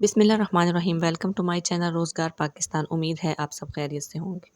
बिस्मिल्लाहिर्रहमानिर्रहीम। Welcome to my channel रोज़गार पाकिस्तान। उम्मीद है आप सब खैरियत से होंगे।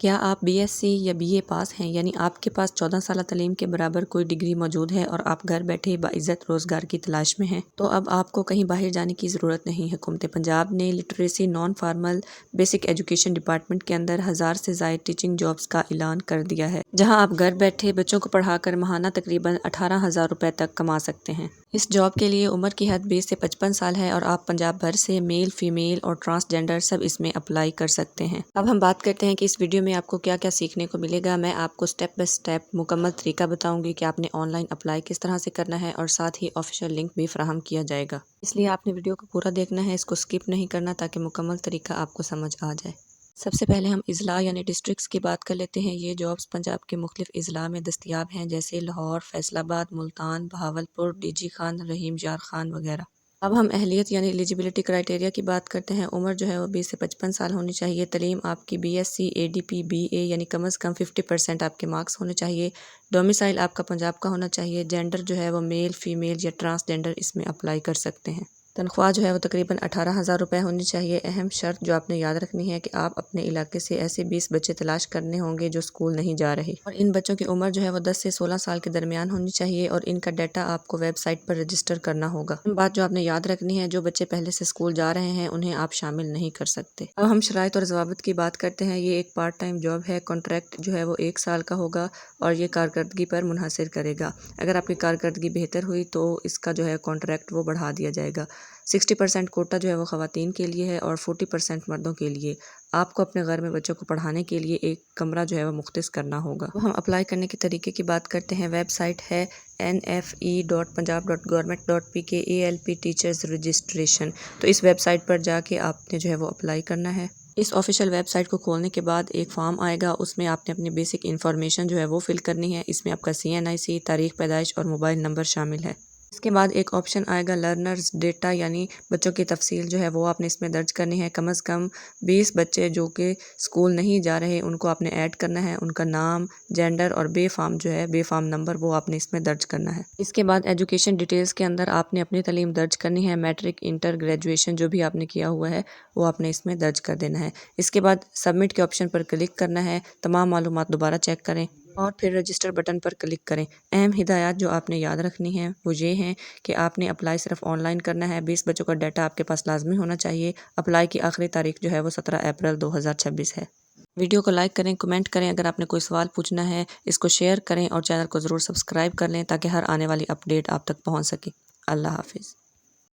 क्या आप बीएससी या बीए पास हैं, यानी आपके पास 14 साल तालीम के बराबर कोई डिग्री मौजूद है और आप घर बैठे बाइज़्ज़त रोज़गार की तलाश में हैं, तो अब आपको कहीं बाहर जाने की ज़रूरत नहीं। हुकूमत पंजाब ने literacy non formal basic education department के अंदर 1000 से ज़ायद टीचिंग जॉब्स का ऐलान कर दिया है, जहां आप घर बैठे बच्चों को पढ़ाकर माहाना तकरीबन 18,000 रुपए तक कमा सकते हैं। इस जॉब के लिए उम्र की हद 20 से 55 साल है और आप पंजाब भर से मेल, फीमेल और ट्रांसजेंडर सब इसमें अप्लाई कर सकते हैं। अब हम बात करते हैं कि इस वीडियो में आपको क्या क्या सीखने को मिलेगा। मैं आपको स्टेप बाय स्टेप मुकम्मल तरीका बताऊंगी कि आपने ऑनलाइन अप्लाई किस तरह से करना है और साथ ही ऑफिशियल लिंक भी फराहम किया जाएगा। इसलिए आपने वीडियो को पूरा देखना है, इसको स्किप नहीं करना, ताकि मुकम्मल तरीका आपको समझ आ जाए। सबसे पहले हम इज़ला यानी डिस्ट्रिक्ट्स की बात कर लेते हैं। ये जॉब्स पंजाब के मुख्तलिफ इज़ला में दस्तियाब हैं, जैसे लाहौर, फैसलाबाद, मुल्तान, बहावलपुर, डीजी खान, रहीम यार खान वगैरह। अब हम अहलियत यानी एलिजिबिलिटी क्राइटेरिया की बात करते हैं। उम्र जो है वो 20 से 55 साल होनी चाहिए। तालीम आपकी बीएससी, एडीपी, बीए यानी कम से कम 50% आपके मार्क्स होने चाहिए। डोमिसाइल आपका पंजाब का होना चाहिए। जेंडर जो है वो मेल, फीमेल या ट्रांसजेंडर इसमें अप्लाई कर सकते हैं। तनख्वाह जो है वो तकरीबन 18,000 रुपये होनी चाहिए। अहम शर्त जो आपने याद रखनी है कि आप अपने इलाके से ऐसे 20 बच्चे तलाश करने होंगे जो स्कूल नहीं जा रहे, और इन बच्चों की उम्र जो है वो 10 से 16 साल के दरमियान होनी चाहिए और इनका डाटा आपको वेबसाइट पर रजिस्टर करना होगा। बात जो आपने याद रखनी है, जो बच्चे पहले से स्कूल जा रहे हैं उन्हें आप शामिल नहीं कर सकते। अब हम शराइत और ज़वाबित की बात करते हैं। ये एक पार्ट टाइम जॉब है। कॉन्ट्रैक्ट जो है वो 1 साल का होगा और ये कारकर्दगी पर मुनहसर करेगा। अगर आपकी कारकर्दगी बेहतर हुई तो इसका जो है कॉन्ट्रैक्ट वो बढ़ा दिया जाएगा। 60% कोटा जो है वो ख़वातीन के लिए है और 40% मर्दों के लिए। आपको अपने घर में बच्चों को पढ़ाने के लिए एक कमरा जो है वो मुख्तस करना होगा। तो हम अप्लाई करने के तरीके की बात करते हैं। वेबसाइट है nfe.punjab.government.pk ALP टीचर्स रजिस्ट्रेशन। तो इस वेबसाइट पर जाके आपने जो है वो अप्लाई करना है। इस ऑफिशियल वेबसाइट को खोलने के बाद एक फॉर्म आएगा, उसमें आपने अपनी बेसिक इन्फॉर्मेशन जो है वो फिल करनी है। इसमें आपका CNIC, तारीख पैदाइश और मोबाइल नंबर शामिल है। इसके बाद एक ऑप्शन आएगा लर्नर्स डेटा, यानी बच्चों की तफसील जो है वो आपने इसमें दर्ज करनी है। कम से कम 20 बच्चे जो कि स्कूल नहीं जा रहे उनको आपने ऐड करना है। उनका नाम, जेंडर और बेफाम जो है बेफाम नंबर वो आपने इसमें दर्ज करना है। इसके बाद एजुकेशन डिटेल्स के अंदर आपने अपनी तालीम दर्ज करनी है। मैट्रिक, इंटर, ग्रेजुएशन जो भी आपने किया हुआ है वो आपने इसमें दर्ज कर देना है। इसके बाद सबमिट के ऑप्शन पर क्लिक करना है। तमाम मालूमात दोबारा चेक करें और फिर रजिस्टर बटन पर क्लिक करें। अहम हिदायत जो आपने याद रखनी है वो ये हैं कि आपने अप्लाई सिर्फ ऑनलाइन करना है। 20 बच्चों का डाटा आपके पास लाजमी होना चाहिए। अप्लाई की आखिरी तारीख जो है वो 17 अप्रैल 2026 है। वीडियो को लाइक करें, कमेंट करें। अगर आपने कोई सवाल पूछना है इसको शेयर करें और चैनल को ज़रूर सब्सक्राइब कर लें ताकि हर आने वाली अपडेट आप तक पहुँच सके। अल्लाह हाफिज़।